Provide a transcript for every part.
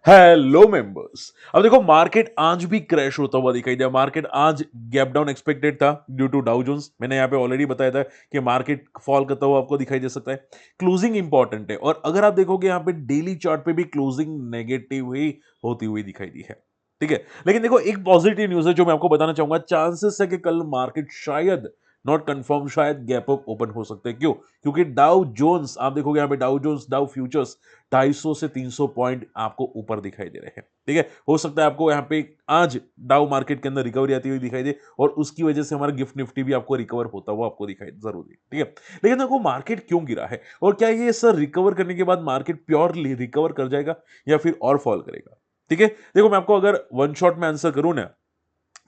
Hello members. अब देखो market आज भी क्रैश होता हुआ दिखाई दिया। मार्केट आज गैप डाउन एक्सपेक्टेड था ड्यू टू डाउ जोन्स। मैंने यहाँ पे ऑलरेडी बताया था कि मार्केट फॉल करता हुआ आपको दिखाई दे सकता है। क्लोजिंग इंपॉर्टेंट है और अगर आप देखोगे यहाँ पे डेली चार्ट पे भी क्लोजिंग नेगेटिव ही होती हुई दिखाई दी है। ठीक है, लेकिन देखो एक पॉजिटिव न्यूज है जो मैं आपको बताना चाहूंगा। चांसेस है कि कल मार्केट शायद, नॉट कंफर्म, शायद गैप अप ओपन हो सकते हैं। क्यों? क्योंकि डाउ जोन्स, आप देखोगे यहाँ पे डाउ जोन्स, डाउ फ्यूचर्स 250 से 300 पॉइंट आपको ऊपर दिखाई दे रहे हैं। ठीक है, हो सकता है आपको यहाँ पे आज डाउ मार्केट के अंदर रिकवरी आती हुई दिखाई दे और उसकी वजह से हमारा गिफ्ट निफ्टी भी आपको रिकवर होता हुआ आपको दिखाई जरूर दे। ठीक है, लेकिन देखो मार्केट क्यों गिरा है और क्या ये सर रिकवर करने के बाद मार्केट प्योरली रिकवर कर जाएगा या फिर और फॉल करेगा? ठीक है, देखो मैं आपको अगर वन शॉट में आंसर करूं ना,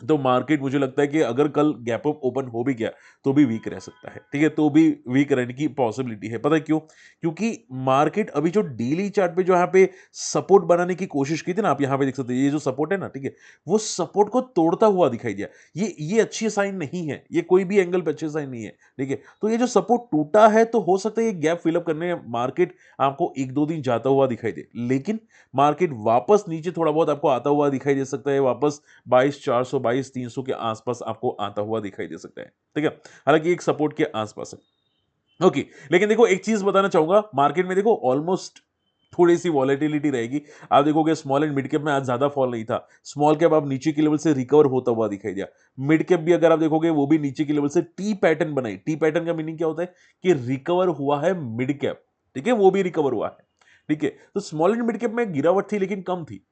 तो मार्केट मुझे लगता है कि अगर कल गैप अप ओपन हो भी गया तो भी वीक रह सकता है। ठीक है, तो भी वीक रहने की पॉसिबिलिटी है। पता है क्यों? क्योंकि मार्केट अभी जो डेली चार्ट पे जो यहाँ पे सपोर्ट बनाने की कोशिश की थी ना, आप यहाँ पे देख सकते हैं ये जो सपोर्ट है ना, ठीक है, वो सपोर्ट को तोड़ता हुआ दिखाई दिया। ये अच्छी साइन नहीं है, ये कोई भी एंगल पे अच्छी साइन नहीं है। ठीक है, तो ये जो सपोर्ट टूटा है तो हो सकता है ये गैप फिलअप करने मार्केट आपको एक दो दिन जाता हुआ दिखाई दे, लेकिन मार्केट वापस नीचे थोड़ा बहुत आपको आता हुआ दिखाई दे सकता है। वापस 22,400 22,300 के आसपास आपको आता हुआ दिखाई दे सकता है। ठीक है, हालांकि एक सपोर्ट के आसपास है। ओके, लेकिन देखो एक चीज बताना चाहूंगा, मार्केट में देखो ऑलमोस्ट थोड़ी सी वॉलेटिलिटी रहेगी। आप देखोगे स्मॉल एंड मिड कैप में आज ज्यादा फॉल नहीं था। स्मॉल कैप आप नीचे के लेवल से रिकवर होता हुआ दिखाई दिया। मिड कैप भी अगर आप देखोगे वो भी नीचे के लेवल से टी पैटर्न बनाई। टी पैटर्न का मीनिंग क्या होता है कि रिकवर हुआ है मिड कैप। ठीक है, वो भी रिकवर हुआ है। ठीक है, तो स्मॉल एंड मिड कैप में गिरावट थी लेकिन कम थी।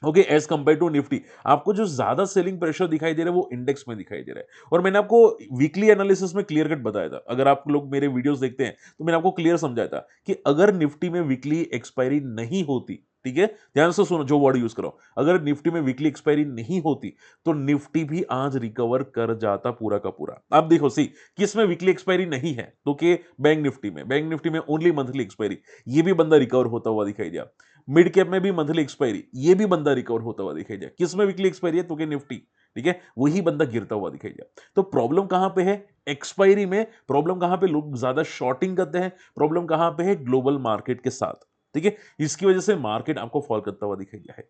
Okay, as compared to Nifty आपको जो ज्यादा सेलिंग प्रेशर दिखाई दे रहा है वो इंडेक्स में दिखाई दे रहा है। और मैंने आपको वीकली एनालिसिस में क्लियर कट बताया था, अगर आप लोग मेरे वीडियोस देखते हैं तो मैंने आपको क्लियर समझाया था कि अगर निफ्टी में वीकली एक्सपायरी नहीं होती, ठीक है, ध्यान से सुनो जो वर्ड यूज करो, अगर निफ्टी में वीकली एक्सपायरी नहीं होती तो निफ्टी भी आज रिकवर कर जाता पूरा का पूरा। अब देखो सी, किस में वीकली एक्सपायरी नहीं है तो के बैंक निफ्टी में ओनली मंथली एक्सपायरी, ये भी बंदा रिकवर होता हुआ दिखाई दिया। मिड कैप में भी मंथली एक्सपायरी, ये भी बंदा रिकवर होता हुआ दिखाई दिया। किस में वीकली एक्सपायरी है तो कि निफ्टी। ठीक है, वही बंदा गिरता हुआ दिखाई दिया। तो प्रॉब्लम कहां पे है? एक्सपायरी में। प्रॉब्लम कहां पे? लोग ज्यादा शॉर्टिंग करते हैं। प्रॉब्लम कहां पे है? ग्लोबल मार्केट के साथ। ठीक है, इसकी वजह से मार्केट आपको फॉल करता हुआ दिखाई दिया है।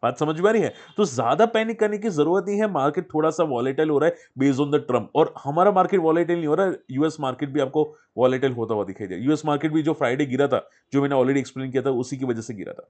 बात समझ में आ रही है? तो ज्यादा पैनिक करने की जरूरत नहीं है। मार्केट थोड़ा सा वॉलेटाइल हो रहा है बेस्ड ऑन द ट्रम्प, और हमारा मार्केट वॉलेटाइल नहीं हो रहा है। यूएस मार्केट भी आपको वॉलेटाइल होता हुआ दिखाई दिया। यूएस मार्केट भी जो फ्राइडे गिरा था, जो मैंने ऑलरेडी एक्सप्लेन किया था, उसी की वजह से गिरा था।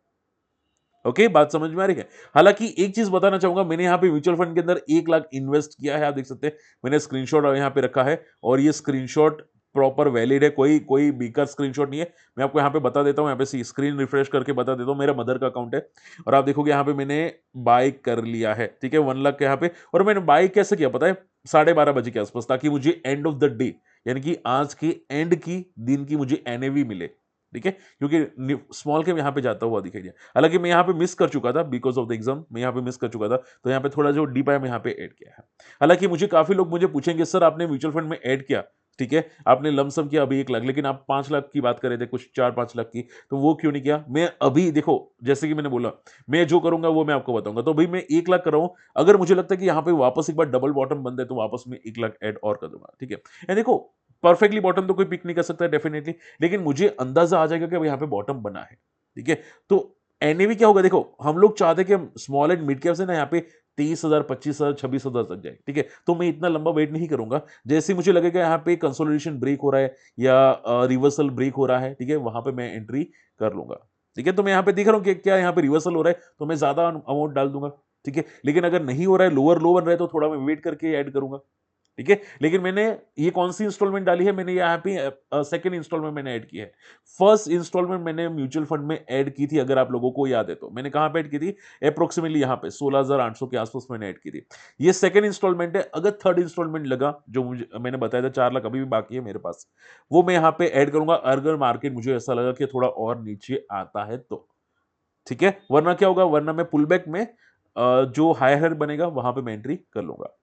ओके, बात समझ में आ रही है? हालांकि एक चीज बताना चाहूंगा, मैंने यहाँ पे म्यूचुअल फंड के अंदर 1 लाख इन्वेस्ट किया है। आप देख सकते हैं मैंने स्क्रीनशॉट यहाँ पे रखा है और ये स्क्रीनशॉट प्रॉपर वैलिड है, कोई कोई बीकर स्क्रीनशॉट नहीं है। मैं आपको यहाँ पे बता देता हूँ, यहाँ पे स्क्रीन रिफ्रेश करके बता देता हूँ। मेरा मदर का अकाउंट है और आप देखोगे यहाँ पे मैंने बाय कर लिया है। ठीक है, 1 लाख के यहाँ पे। और मैंने बाय कैसे किया पता है? 12:30 बजे के आसपास, ताकि मुझे एंड ऑफ द डे, यानी कि आज के एंड की दिन की मुझे एनएवी मिले। ठीक है, क्योंकि स्मॉल के यहाँ पे जाता हुआ दिखाई दिया। हालांकि मैं यहाँ पे मिस कर चुका था बिकॉज ऑफ द एग्जाम, मैं यहाँ पे मिस कर चुका था, तो यहाँ पे थोड़ा जो डीप है मैं यहाँ पे ऐड किया है। हालांकि मुझे काफी लोग मुझे पूछेंगे सर आपने म्यूचुअल फंड में ऐड किया, ठीक है, आपने लमसम किया अभी 1 लाख, लेकिन आप 5 लाख की बात कर रहे थे, कुछ 4-5 लाख की, तो वो क्यों नहीं किया? मैं अभी देखो, जैसे कि मैंने बोला, मैं जो करूंगा वो मैं आपको बताऊंगा। तो भाई मैं 1 लाख कर रहा हूं, अगर मुझे लगता है कि यहाँ पे वापस एक बार डबल बॉटम बंद है तो वापस मैं 1 लाख ऐड और कर दूंगा। ठीक है, देखो परफेक्टली बॉटम तो कोई पिक नहीं कर सकता डेफिनेटली, लेकिन मुझे अंदाजा आ जाएगा कि अब यहाँ पे बॉटम बना है। ठीक है, तो एनएवी क्या होगा? देखो हम लोग चाहते हैं कि हम स्मॉल एंड मिड कैप से ना यहाँ पे 30,000, 25,000, 26,000 तक जाए। ठीक है, तो मैं इतना लंबा वेट नहीं करूंगा। जैसे ही मुझे लगेगा यहाँ पे कंसोलिडेशन ब्रेक हो रहा है या रिवर्सल ब्रेक हो रहा है, ठीक है, वहां पे मैं एंट्री कर लूंगा। ठीक है, तो मैं यहाँ पे देख रहा हूँ कि क्या यहाँ पे रिवर्सल हो रहा है तो मैं ज्यादा अमाउंट डाल दूंगा। ठीक है, लेकिन अगर नहीं हो रहा है, लोअर लो बन रहा है, तो थोड़ा मैं वेट करके ऐड करूंगा। ठीक है, लेकिन मैंने ये कौन सी इंस्टॉलमेंट डाली है? मैंने यहाँ पे सेकंड इंस्टॉलमेंट मैंने ऐड की है। फर्स्ट इंस्टॉलमेंट मैंने म्यूचुअल फंड में ऐड की थी, अगर आप लोगों को याद है तो। मैंने कहां पे ऐड की थी? अप्रोक्सीमेटली यहाँ पे 16,800 के आसपास मैंने ऐड की थी। ये सेकंड इंस्टॉलमेंट है। अगर थर्ड इंस्टॉलमेंट लगा, जो मुझे मैंने बताया था 4 लाख अभी भी बाकी है मेरे पास, वो मैं यहाँ पे ऐड करूंगा अगर मार्केट मुझे ऐसा लगा कि थोड़ा और नीचे आता है तो। ठीक है, वरना क्या होगा? वरना मैं पुल बैक में जो हायर बनेगा वहां पे मैं एंट्री कर लूंगा।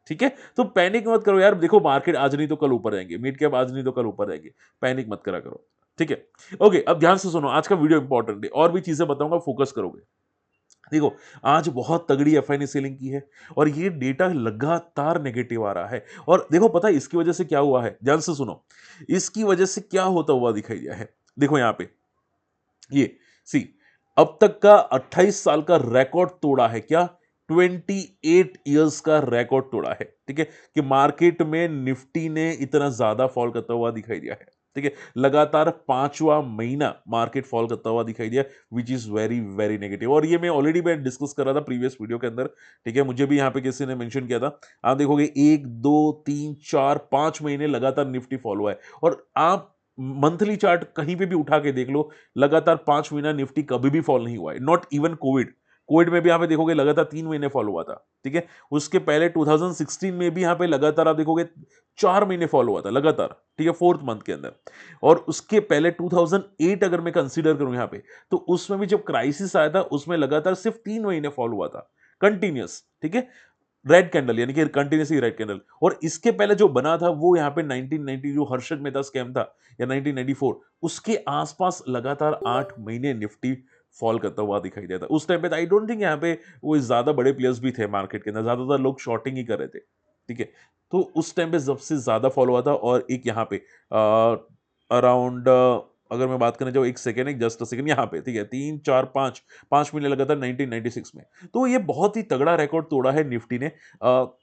ठीक है, तो पैनिक मत करो यार। देखो मार्केट आज नहीं तो कल ऊपर जाएंगे, मिड कैप आज नहीं तो कल ऊपर जाएंगे। पैनिक मत करा करो। ठीक है, ओके, अब ध्यान से सुनो, आज का वीडियो इंपॉर्टेंट है, और भी चीजें बताऊंगा, फोकस करोगे। देखो आज बहुत तगड़ी एफआईनी सेलिंग की है और ये डेटा लगातार नेगेटिव आ रहा है। और देखो पता है इसकी वजह से क्या हुआ है? ध्यान से सुनो, इसकी वजह से क्या होता हुआ दिखाई दिया है। देखो यहाँ पे ये सी, अब तक का 28 साल का रिकॉर्ड तोड़ा है। क्या? 28 इयर्स का रिकॉर्ड तोड़ा है। ठीक है, कि मार्केट में निफ्टी ने इतना ज्यादा फॉल करता हुआ दिखाई दिया है। ठीक है, लगातार 5वां महीना मार्केट फॉल करता हुआ दिखाई दिया, which is very very negative. और ये मैं ऑलरेडी मैं डिस्कस कर रहा था प्रीवियस वीडियो के अंदर। ठीक है, मुझे भी यहाँ पे किसी ने मेंशन किया था। आप देखोगे 1 2 3 4 5 महीने लगातार निफ्टी फॉल हुआ है। और आप मंथली चार्ट कहीं पे भी उठा के देख लो, लगातार 5 महीना निफ्टी कभी भी फॉल नहीं हुआ है। Not even Covid. कोविड में भी यहाँ पे देखोगे लगातार 3 महीने फॉल हुआ था। ठीक है, उसके पहले 2016 में भी यहाँ पे लगातार आप देखोगे 4 महीने फॉल हुआ था लगातार। ठीक है, फोर्थ मंथ के अंदर। और उसके पहले 2008 अगर मैं कंसीडर करूं यहाँ पे, तो उसमें भी जब क्राइसिस आया था उसमें लगातार सिर्फ 3 महीने फॉल हुआ था, कंटिन्यूस। ठीक है, रेड कैंडल यानी कि कंटिन्यूसली रेड कैंडल। और इसके पहले जो बना था वो यहाँ पे 1990 जो हर्षद मेहता स्कैम था, या 1994, उसके आसपास लगातार 8 महीने निफ्टी फॉल करता हुआ दिखाई देता। उस टाइम पे आई डोंट थिंक यहाँ पे वो ज्यादा बड़े प्लेयर्स भी थे मार्केट के अंदर, ज्यादातर लोग शॉर्टिंग ही कर रहे थे। ठीक है, तो उस टाइम पे सबसे ज्यादा फॉल हुआ था। और एक यहाँ पे अराउंड, अगर मैं बात करने जाऊँ, एक सेकेंड, एक जस्ट सेकेंड, यहाँ पे ठीक है, 3 4 5 5 महीने लगातार 1996 में। तो ये बहुत ही तगड़ा रिकॉर्ड तोड़ा है निफ्टी ने।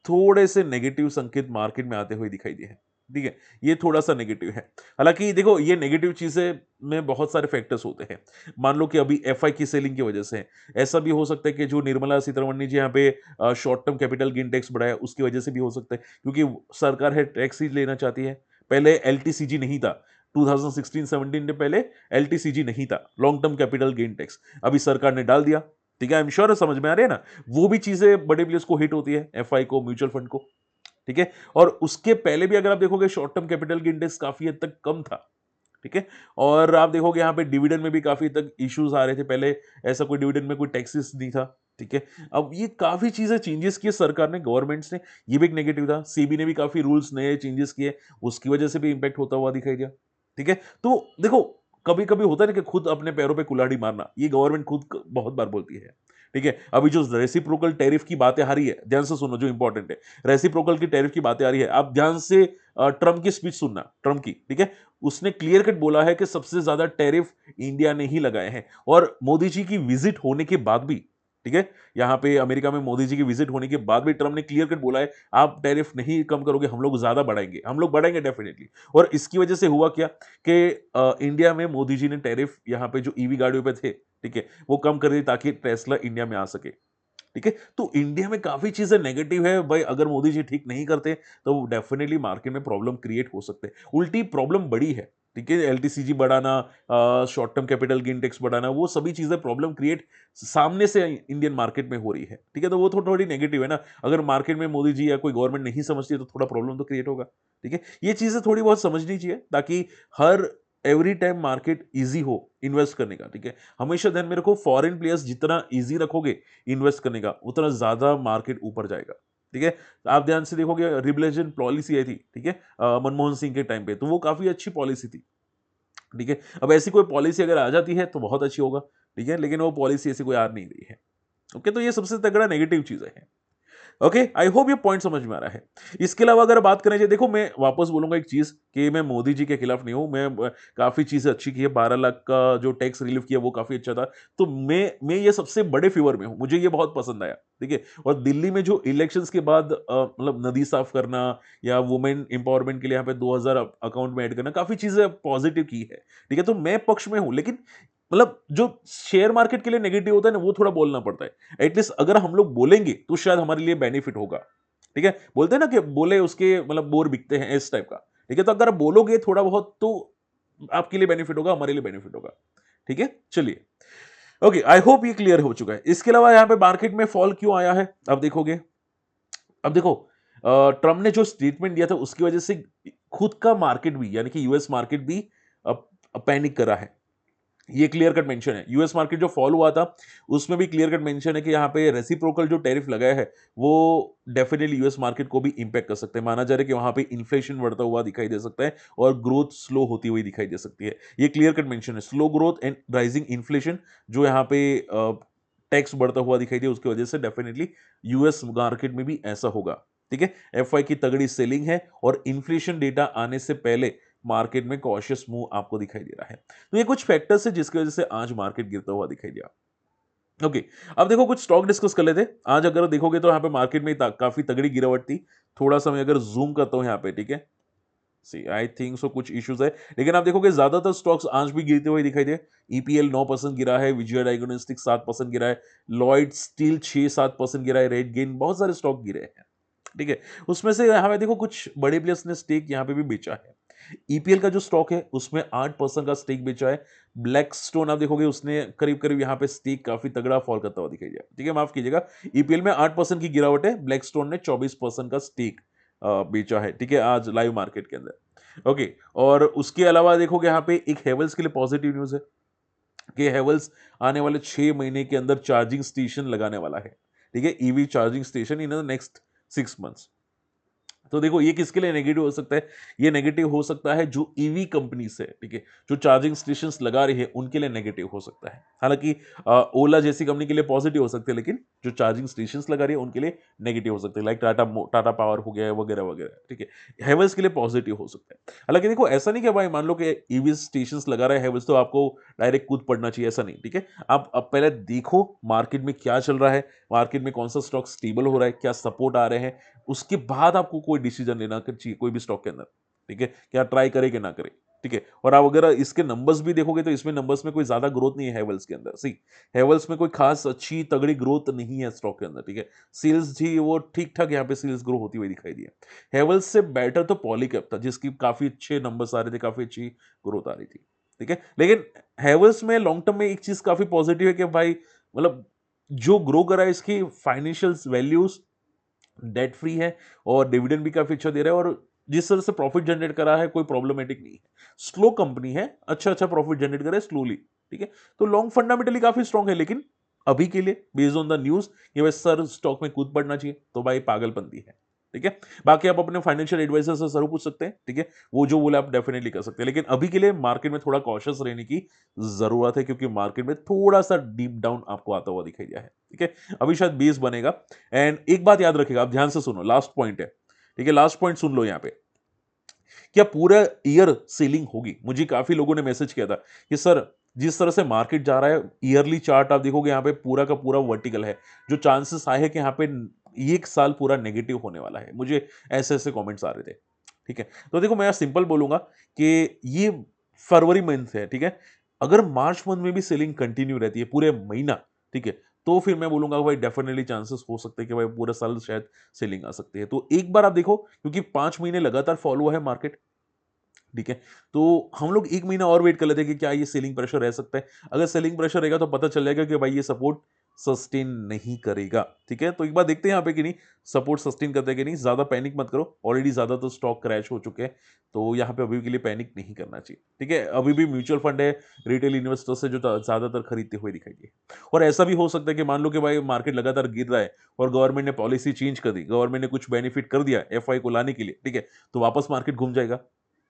थोड़े से नेगेटिव संकेत मार्केट में आते हुए दिखाई दिए हैं। ठीक है, ये थोड़ा सा नेगेटिव है। हालांकि देखो, ये नेगेटिव चीजें में बहुत सारे फैक्टर्स होते हैं। मान लो कि अभी एफआई की सेलिंग की वजह से है। ऐसा भी हो सकता है कि जो निर्मला सीतारमण जी यहाँ पे short term capital gain tax बढ़ाया, उसकी वजह से भी हो सकता है, क्योंकि सरकार है टैक्स ही लेना चाहती है। पहले एलटीसीजी नहीं था। 2016-17 के पहले एलटीसीजी नहीं था, long term capital gain tax. अभी सरकार ने डाल दिया। ठीक है, आई एम श्योर समझ में आ रही है ना। वो भी चीजें बड़े प्लेयर्स को हिट होती है, एफआई को, म्यूचुअल फंड को। ठीक है, और उसके पहले भी अगर आप देखोगे short term capital gain tax काफी हद तक कम था। ठीक है, और आप देखोगे यहाँ पे डिविडेंड में भी काफी हद तक इश्यूज आ रहे थे पहले। ऐसा कोई डिविडेंड में कोई टैक्सेस नहीं था। ठीक है, अब ये काफी चीजें चेंजेस किए सरकार ने, गवर्नमेंट्स ने। ये भी एक नेगेटिव था। सेबी ने भी काफी रूल्स नए चेंजेस किए, उसकी वजह से भी इंपैक्ट होता हुआ दिखाई दिया। ठीक है, तो देखो, कभी कभी होता है ना कि खुद अपने पैरों पे कुल्हाड़ी मारना, ये गवर्नमेंट खुद बहुत बार बोलती है। ठीक है, अभी जो रेसिप्रोकल टैरिफ की बातें आ रही है, ध्यान से सुनो, जो इंपॉर्टेंट है, रेसिप्रोकल की टैरिफ की बातें आ रही है, आप ध्यान से ट्रम्प की स्पीच सुनना, ट्रम्प की। ठीक है, उसने क्लियर कट बोला है कि सबसे ज्यादा टैरिफ इंडिया ने ही लगाए हैं। और मोदी जी की विजिट होने के बाद भी, ठीक है, यहां पे अमेरिका में मोदी जी की विजिट होने के बाद भी ट्रम्प ने क्लियर कट बोला है, आप टैरिफ नहीं कम करोगे, हम लोग ज्यादा बढ़ाएंगे, हम लोग बढ़ाएंगे डेफिनेटली। और इसकी वजह से हुआ क्या कि इंडिया में मोदी जी ने टैरिफ यहाँ पे जो ईवी गाड़ियों पे थे, ठीक है, वो कम कर दी ताकि टेस्ला इंडिया में आ सके। ठीक है, तो इंडिया में काफी चीजें नेगेटिव है भाई। अगर मोदी जी ठीक नहीं करते तो डेफिनेटली मार्केट में प्रॉब्लम क्रिएट हो सकते हैं, उल्टी प्रॉब्लम बड़ी है। ठीक है, एलटीसीजी बढ़ाना, short term capital gain tax बढ़ाना, वो सभी चीजें प्रॉब्लम क्रिएट सामने से इंडियन मार्केट में हो रही है। ठीक है, तो वो थोड़ी नेगेटिव है ना। अगर मार्केट में मोदी जी या कोई गवर्नमेंट नहीं समझती है तो थोड़ा प्रॉब्लम तो क्रिएट होगा। ठीक है, ये चीजें थोड़ी बहुत समझनी चाहिए, ताकि हर एवरी टाइम मार्केट इजी हो इन्वेस्ट करने का। ठीक है, हमेशा ध्यान में रखो, फॉरेन प्लेयर्स जितना इजी रखोगे इन्वेस्ट करने का, उतना ज्यादा मार्केट ऊपर जाएगा। ठीक है, आप ध्यान से देखोगे, रिबलेशन पॉलिसी आई थी, ठीक है, मनमोहन सिंह के टाइम पे, तो वो काफी अच्छी पॉलिसी थी। ठीक है, अब ऐसी कोई पॉलिसी अगर आ जाती है तो बहुत अच्छी होगा। ठीक है, लेकिन वो पॉलिसी ऐसी कोई आ नहीं रही है। ओके, तो ये सबसे तगड़ा नेगेटिव चीज है। ओके, आई होप ये पॉइंट समझ में आ रहा है। इसके अलावा अगर बात करें, देखो, मैं वापस बोलूंगा एक चीज, कि मैं मोदी जी के खिलाफ नहीं हूं। काफी चीजें अच्छी की है, 12 लाख का जो टैक्स रिलीफ किया वो काफी अच्छा था। तो मैं ये सबसे बड़े फेवर में हूं, मुझे ये बहुत पसंद आया। ठीक है, और दिल्ली में जो इलेक्शंस के बाद मतलब नदी साफ करना, या वुमेन इंपावरमेंट के लिए यहाँ पे 2000 अकाउंट में ऐड करना, काफी चीजें पॉजिटिव की है। ठीक है, तो मैं पक्ष में हूं, लेकिन मतलब जो शेयर मार्केट के लिए नेगेटिव होता है ना, वो थोड़ा बोलना पड़ता है। एटलीस्ट अगर हम लोग बोलेंगे तो शायद हमारे लिए बेनिफिट होगा। ठीक है, बोलते हैं ना कि बोले उसके मतलब बोर बिकते हैं, इस टाइप का। ठीक है, तो अगर आप बोलोगे थोड़ा बहुत तो आपके लिए बेनिफिट होगा, हमारे लिए बेनिफिट होगा। ठीक है, चलिए। ओके, आई होप ये क्लियर हो चुका है। इसके अलावा यहाँ पे मार्केट में फॉल क्यों आया है, अब देखोगे। अब देखो, ट्रम्प ने जो स्टेटमेंट दिया था उसकी वजह से खुद का मार्केट भी, यानी कि यूएस मार्केट भी पैनिक करा है। ये क्लियर कट मेंशन है। यूएस मार्केट जो फॉल हुआ था उसमें भी क्लियर कट मेंशन है कि यहाँ पे रेसिप्रोकल जो टैरिफ लगाया है वो डेफिनेटली यूएस मार्केट को भी इंपैक्ट कर सकते हैं। माना जा रहा है कि वहां पे इन्फ्लेशन बढ़ता हुआ दिखाई दे सकता है और ग्रोथ स्लो होती हुई दिखाई दे सकती है। ये क्लियर कट मेंशन है, slow growth and rising inflation, जो यहाँ पे टैक्स बढ़ता हुआ दिखाई दे, उसकी वजह से डेफिनेटली यूएस मार्केट में भी ऐसा होगा। ठीक है, एफआई की तगड़ी सेलिंग है और इन्फ्लेशन डेटा आने से पहले मार्केट में कॉशियस मूव आपको दिखाई दे रहा है। तो ये कुछ फैक्टर्स है जिसकी वजह से आज मार्केट गिरता हुआ दिखाई दिया। ओके, अब देखो कुछ स्टॉक डिस्कस कर लेते हैं। आज अगर देखोगे तो यहाँ पे मार्केट में काफी तगड़ी गिरावट थी। थोड़ा सा मैं अगर जूम करता हूँ यहाँ पे, ठीक है, सी आई थिंक सो कुछ इश्यूज है, लेकिन आप देखोगे ज्यादातर स्टॉक्स आज भी गिरते हुए दिखाई दे। ईपीएल 9% गिरा है, विजय डायग्नोस्टिक 7% गिरा है, लॉयड स्टील 6-7% गिरा है, रेड गेन, बहुत सारे स्टॉक गिरे हैं। ठीक है, उसमें से यहाँ पे देखो कुछ बड़े प्लेयर्स ने स्टेक यहाँ पे भी बेचा है। ईपीएल का जो स्टॉक है उसमें 8% का स्टेक बेचा है। ब्लैक स्टोन आप देखोगे उसने करीब करीब यहाँ पे स्टेक काफी तगड़ा फॉल करता हुआ दिखाई दिया। ठीक है, माफ कीजिएगा, ईपीएल में 8% की गिरावट है, ब्लैक स्टोन ने 24% का स्टेक बेचा है। ठीक है, आज लाइव मार्केट के अंदर। ओके, और उसके अलावा देखोगे यहाँ पे एक हेवल्स के लिए पॉजिटिव न्यूज है कि हेवल्स आने वाले 6 महीने के अंदर चार्जिंग स्टेशन लगाने वाला है। ठीक है, EV charging station in the next 6 months. तो देखो ये किसके लिए नेगेटिव हो सकता है? ये नेगेटिव हो सकता है जो ईवी कंपनी से, ठीक है, जो चार्जिंग स्टेशंस लगा रही है उनके लिए नेगेटिव हो सकता है। हालांकि ओला जैसी कंपनी के लिए पॉजिटिव हो सकते हैं, लेकिन जो चार्जिंग स्टेशंस लगा रही है उनके लिए नेगेटिव हो सकते हैं, लाइक टाटा पावर हो गया है वगैरह वगैरह। ठीक है, हेवल्स के लिए पॉजिटिव हो सकता है। हालांकि देखो ऐसा नहीं कि भाई मान लो कि ईवी स्टेशन लगा रहा है हेवल्स तो आपको डायरेक्ट कूद पड़ना चाहिए, ऐसा नहीं। ठीक है, आप अब पहले देखो मार्केट में क्या चल रहा है, मार्केट में कौन सा स्टॉक स्टेबल हो रहा है, क्या सपोर्ट आ रहे हैं, उसके बाद आपको कोई डिसीजन लेना चाहिए कोई भी स्टॉक के अंदर। ठीक है, क्या ट्राई करे कि ना करे। ठीक है, और आप अगर इसके नंबर्स भी देखोगे तो इसमें नंबर्स में कोई ज्यादा ग्रोथ नहीं है हेवल्स के अंदर। सी, हेवल्स में कोई खास अच्छी तगड़ी ग्रोथ नहीं है स्टॉक के अंदर। ठीक है, सेल्स जी वो ठीक ठाक यहाँ पे सेल्स ग्रो होती हुई दिखाई दी है। हेवल्स से बेटर तो पॉलीकैब था जिसकी काफी अच्छे नंबर्स आ रहे थे, काफी अच्छी ग्रोथ आ रही थी। ठीक है, लेकिन हेवल्स में लॉन्ग टर्म में एक चीज काफी पॉजिटिव है कि भाई मतलब जो ग्रो करा है इसकी फाइनेंशियल वैल्यूज डेट फ्री है और डिविडेंड भी काफी अच्छा दे रहा है, और जिस तरह से प्रॉफिट जनरेट करा है कोई प्रॉब्लमेटिक नहीं है। स्लो कंपनी है, अच्छा अच्छा प्रॉफिट जनरेट कर रहा है स्लोली। ठीक है, तो लॉन्ग फंडामेंटली काफी स्ट्रांग है, लेकिन अभी के लिए बेस्ड ऑन द न्यूज ये बस सर स्टॉक में कूद पड़ना चाहिए तो भाई पागलपंती है। ठीक है, बाकी आप अपने फाइनेंशियल एडवाइजर से जरूर पूछ सकते हैं। ठीक है, वो जो बोले आप डेफिनेटली कर सकते हैं, लेकिन अभी के लिए मार्केट में थोड़ा कॉशियस रहने की जरूरत है, क्योंकि मार्केट में थोड़ा सा डीप डाउन आपको आता हुआ दिखाई दिया है। ठीक है, अभी शायद बेस बनेगा। एंड एक बात याद रखिएगा, आप ध्यान से सुनो, लास्ट पॉइंट है। ठीक है, लास्ट पॉइंट सुन लो यहाँ पे, क्या पूरा ईयर सेलिंग होगी? मुझे काफी लोगों ने मैसेज किया था कि सर जिस तरह से मार्केट जा रहा है, ईयरली चार्ट आप देखोगे यहाँ पे पूरा का पूरा वर्टिकल है, जो चांसेस आए हैं कि यहाँ पे एक साल पूरा नेगेटिव होने वाला है। मुझे ऐसे ऐसे कमेंट्स आ रहे थे। ठीक है, तो देखो मैं सिंपल बोलूंगा कि ये फरवरी मंथ है। ठीक है, अगर मार्च मंथ में भी सेलिंग कंटिन्यू रहती है पूरे महीना, ठीक है, तो फिर मैं बोलूंगा भाई डेफिनेटली चांसेस हो सकते हैं कि भाई पूरा साल शायद सेलिंग आ सकती है। तो एक बार आप देखो, क्योंकि 5 महीने लगातार फॉलो है मार्केट। ठीक है, तो हम लोग एक महीना और वेट कर लेते हैं कि क्या ये सेलिंग प्रेशर रह सकता है। अगर सेलिंग प्रेशर रहेगा तो पता चल जाएगा कि भाई ये सपोर्ट सस्टेन नहीं करेगा। ठीक है, तो एक बार देखते हैं यहाँ पे कि नहीं सपोर्ट सस्टेन करते हैं कि नहीं। ज्यादा पैनिक मत करो, ऑलरेडी ज्यादा तो स्टॉक क्रैश हो चुके हैं, तो यहाँ पे अभी के लिए पैनिक नहीं करना चाहिए। ठीक है, अभी भी म्यूचुअल फंड है, रिटेल इन्वेस्टर से जो ज्यादातर खरीदते हुए दिखाई दिए। और ऐसा भी हो सकता है कि मान लो कि भाई मार्केट लगातार गिर रहा है और गवर्नमेंट ने पॉलिसी चेंज कर दी, गवर्नमेंट ने कुछ बेनिफिट कर दिया एफआई को लाने के लिए। ठीक है, तो वापस मार्केट घूम जाएगा।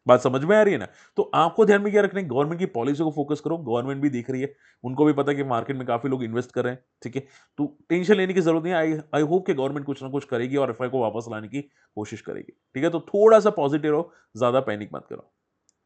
बात समझ में आ रही है ना? तो आपको ध्यान में क्या रखना है, गवर्नमेंट की पॉलिसी को फोकस करो। गवर्नमेंट भी देख रही है, उनको भी पता है कि मार्केट में काफी लोग इन्वेस्ट कर रहे हैं। ठीक है, तो टेंशन लेने की जरूरत नहीं है। आई आई होप कि गवर्नमेंट कुछ ना कुछ करेगी और एफआई को वापस लाने की कोशिश करेगी। ठीक है, तो थोड़ा सा पॉजिटिव रहो, ज्यादा पैनिक मत करो।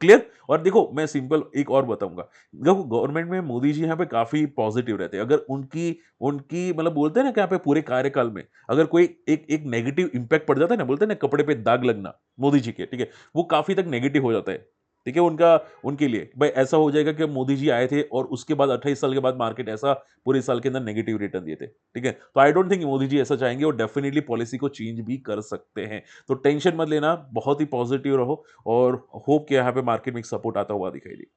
क्लियर? और देखो मैं सिंपल एक और बताऊंगा, देखो गवर्नमेंट में मोदी जी यहाँ पे काफी पॉजिटिव रहते हैं। अगर उनकी उनकी मतलब बोलते हैं ना कि यहाँ पे पूरे कार्यकाल में अगर कोई एक एक नेगेटिव इंपैक्ट पड़ जाता है ना, बोलते हैं ना कपड़े पे दाग लगना मोदी जी के, ठीक है, वो काफी तक नेगेटिव हो जाता है। ठीक है, उनका उनके लिए भाई ऐसा हो जाएगा कि मोदी जी आए थे और उसके बाद 28 साल के बाद मार्केट ऐसा पूरे साल के अंदर नेगेटिव रिटर्न दिए थे। ठीक है, तो I don't think Modi ji ऐसा चाहेंगे और डेफिनेटली पॉलिसी को चेंज भी कर सकते हैं। तो टेंशन मत लेना, बहुत ही पॉजिटिव रहो और होप कि यहाँ पे मार्केट में एक सपोर्ट आता हुआ दिखाई दे।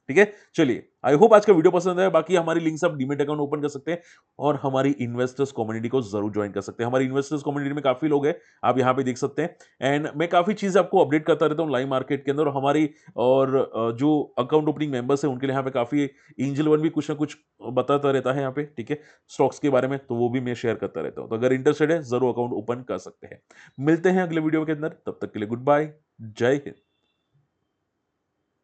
ठीक है, चलिए आई होप आज का वीडियो पसंद आया। बाकी हमारी लिंक्स आप डीमेट अकाउंट ओपन कर सकते हैं और हमारी इन्वेस्टर्स कम्युनिटी को जरूर ज्वाइन कर सकते हैं। हमारी इन्वेस्टर्स कम्युनिटी में काफी लोग हैं, आप यहाँ पे देख सकते हैं। एंड मैं काफी चीजें आपको अपडेट करता रहता हूँ लाइव मार्केट के अंदर, और हमारी और जो अकाउंट ओपनिंग मेंबर्स हैं उनके लिए यहाँ पे काफी एंजल वन भी कुछ ना कुछ बताता रहता है यहाँ पे। ठीक है, स्टॉक्स के बारे में, तो वो भी मैं शेयर करता रहता हूँ। तो अगर इंटरेस्टेड है जरूर अकाउंट ओपन कर सकते हैं। मिलते हैं अगले वीडियो के अंदर, तब तक के लिए गुड बाय, जय हिंद।